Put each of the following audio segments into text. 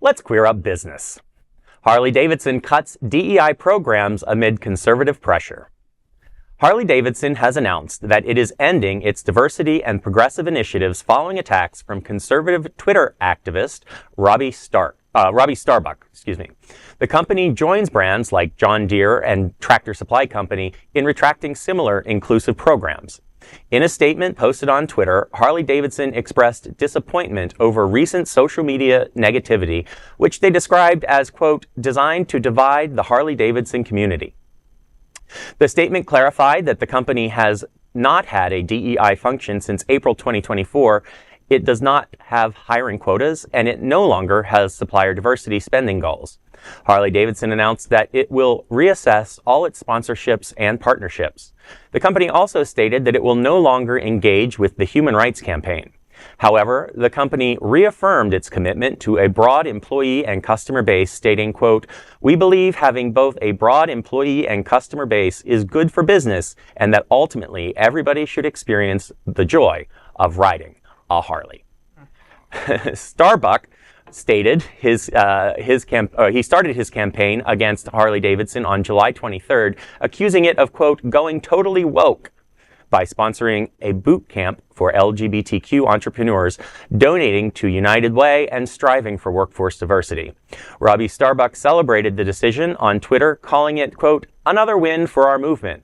Let's queer up business. Harley-Davidson cuts DEI programs amid conservative pressure. Harley-Davidson has announced that it is ending its diversity and progressive initiatives following attacks from conservative Twitter activist Robbie Starbuck. The company joins brands like John Deere and Tractor Supply Company in retracting similar inclusive programs. In a statement posted on Twitter, Harley-Davidson expressed disappointment over recent social media negativity, which they described as, quote, designed to divide the Harley-Davidson community. The statement clarified that the company has not had a DEI function since April 2024. It does not have hiring quotas, and it no longer has supplier diversity spending goals. Harley-Davidson announced that it will reassess all its sponsorships and partnerships. The company also stated that it will no longer engage with the Human Rights Campaign. However, the company reaffirmed its commitment to a broad employee and customer base, stating, quote, we believe having both a broad employee and customer base is good for business, and that ultimately everybody should experience the joy of riding a Harley. Starbuck stated he started his campaign against Harley-Davidson on July 23rd, accusing it of, quote, going totally woke by sponsoring a boot camp for LGBTQ entrepreneurs, donating to United Way, and striving for workforce diversity. Robbie Starbuck celebrated the decision on Twitter, calling it, quote, another win for our movement,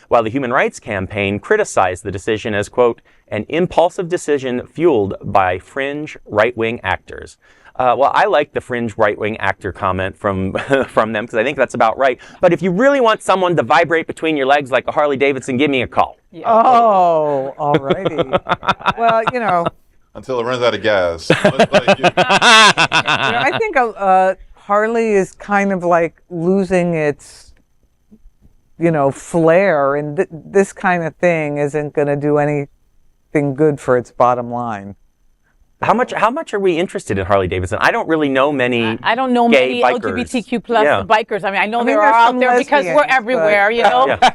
while the Human Rights Campaign criticized the decision as, quote, an impulsive decision fueled by fringe right-wing actors. Well, I like the fringe right-wing actor comment from them because I think that's about right. But if you really want someone to vibrate between your legs like a Harley-Davidson, give me a call. Yeah. Oh, all righty. Well, you know. Until it runs out of gas. I think Harley is kind of like losing its, flair, and this kind of thing isn't going to do anything good for its bottom line. How much are we interested in Harley-Davidson? I don't really know many. I don't know many LGBTQ plus bikers. I know there are out there because we're everywhere.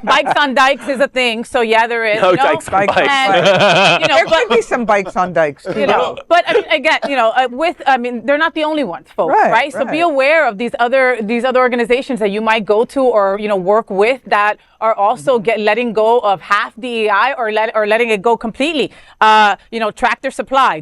Bikes on dikes is a thing. So yeah, there is. No dikes on bikes. There could be some bikes on dikes too. But again, they're not the only ones, folks. Right. So be aware of these other organizations that you might go to or work with that are also letting go of half DEI or letting it go completely. Tractor Supply,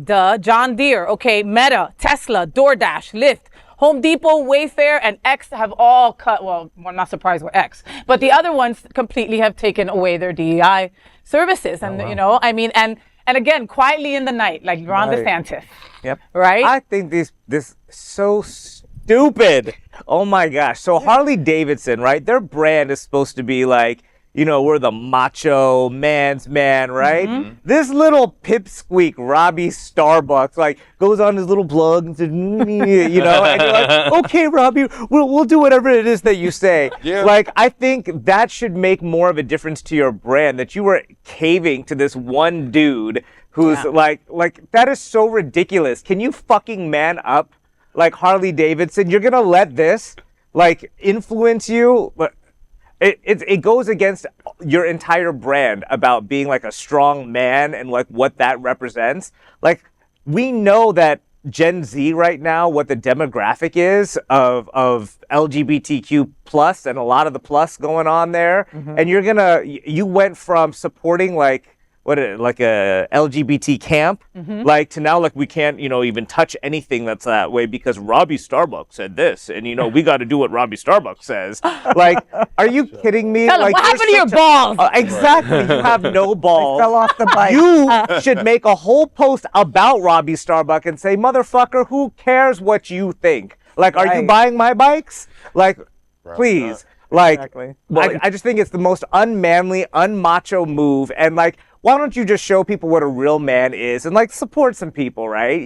John Deere, okay, Meta, Tesla, DoorDash, Lyft, Home Depot, Wayfair, and X have all cut. Well, I'm not surprised with X, but the other ones completely have taken away their DEI services, and and again, quietly in the night, like Ron DeSantis. Yep. Right. I think this so stupid. Oh my gosh. So Harley-Davidson, right? Their brand is supposed to be like, we're the macho man's man, right? Mm-hmm. This little pipsqueak, Robbie Starbucks, goes on his little blog and says, and you're like, okay, Robbie, we'll do whatever it is that you say. Yeah. I think that should make more of a difference to your brand, that you were caving to this one dude who's that is so ridiculous. Can you fucking man up? Harley-Davidson, you're gonna let this influence you? It goes against your entire brand about being a strong man and what that represents. We know that Gen Z right now, what the demographic is of LGBTQ plus and a lot of the plus going on there. Mm-hmm. And you went from supporting a LGBT camp, mm-hmm. To now we can't even touch anything that's that way because Robbie Starbuck said this, and we got to do what Robbie Starbuck says. Are you kidding me? Tell him, what happened to your balls? Exactly, you have no balls. I fell off the bike. You should make a whole post about Robbie Starbuck and say, motherfucker, who cares what you think? Are you buying my bikes? Please. Exactly. I just think it's the most unmanly, unmacho move, and why don't you just show people what a real man is and support some people, right?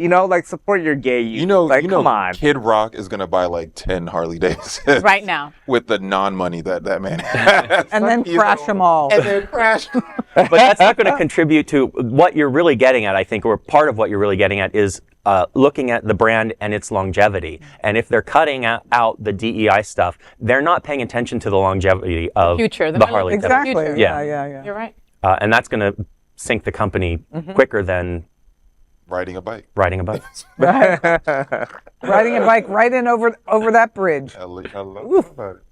Support your gay youth. Come on. Kid Rock is gonna buy 10 Harley Davidsons right now with the non-money that man has. And then crash them all. And then crash. But that's not going to contribute to what you're really getting at, I think, or part of what you're really getting at is looking at the brand and its longevity. And if they're cutting out the DEI stuff, they're not paying attention to the longevity of the Harley. Exactly. Yeah. You're right. And that's going to sink the company quicker than Riding a bike. Riding a bike. Right. Riding a bike right in over that bridge. I love about it.